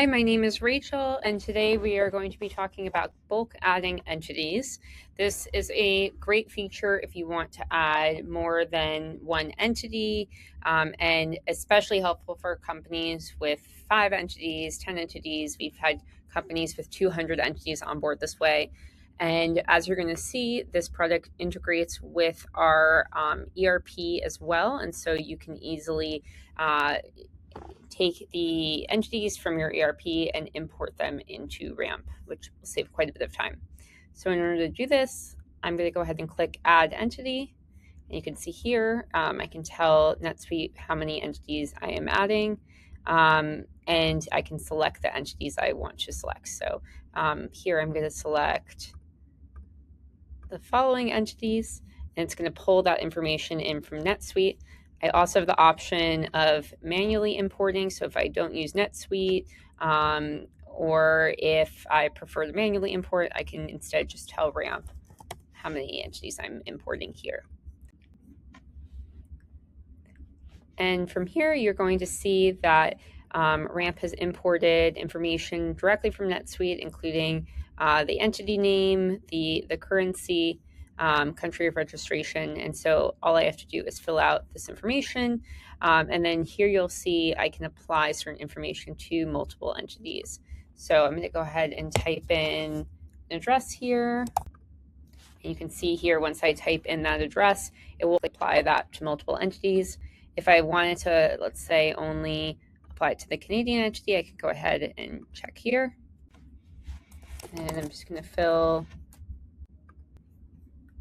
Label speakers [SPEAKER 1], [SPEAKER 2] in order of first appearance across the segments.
[SPEAKER 1] Hi, my name is Rachel, and today we are going to be talking about bulk adding entities. This is a great feature if you want to add more than one entity, and especially helpful for companies with 5 entities, 10 entities. We've had companies with 200 entities on board this way. And as you're going to see, this product integrates with our ERP as well, and so you can easily take the entities from your ERP and import them into RAMP, which will save quite a bit of time. So in order to do this, I'm going to go ahead and click Add Entity. And you can see here, I can tell NetSuite how many entities I am adding, and I can select the entities I want to select. So here I'm going to select the following entities, and it's going to pull that information in from NetSuite. I also have the option of manually importing, so if I don't use NetSuite, or if I prefer to manually import, I can instead just tell RAMP how many entities I'm importing here. And from here, you're going to see that RAMP has imported information directly from NetSuite, including the entity name, the currency, country of registration. And so all I have to do is fill out this information. And then here you'll see I can apply certain information to multiple entities. So I'm going to go ahead and type in an address here. And you can see here, once I type in that address, it will apply that to multiple entities. If I wanted to, let's say, only apply it to the Canadian entity, I could go ahead and check here. And I'm just going to fill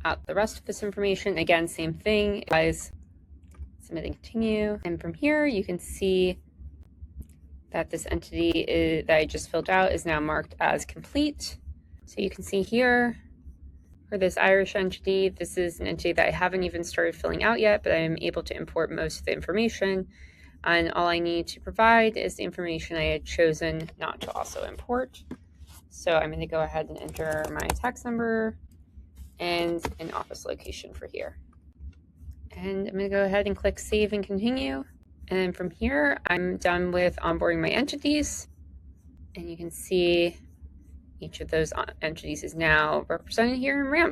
[SPEAKER 1] out the rest of this information. Again, same thing, guys. Submit and continue. And from here, you can see that this entity that I just filled out is now marked as complete. So you can see here, for this Irish entity, this is an entity that I haven't even started filling out yet, but I am able to import most of the information. And all I need to provide is the information I had chosen not to also import. So I'm going to go ahead and enter my tax number and an office location for here. And I'm going to go ahead and click Save and Continue. And from here, I'm done with onboarding my entities. And you can see each of those entities is now represented here in RAMP.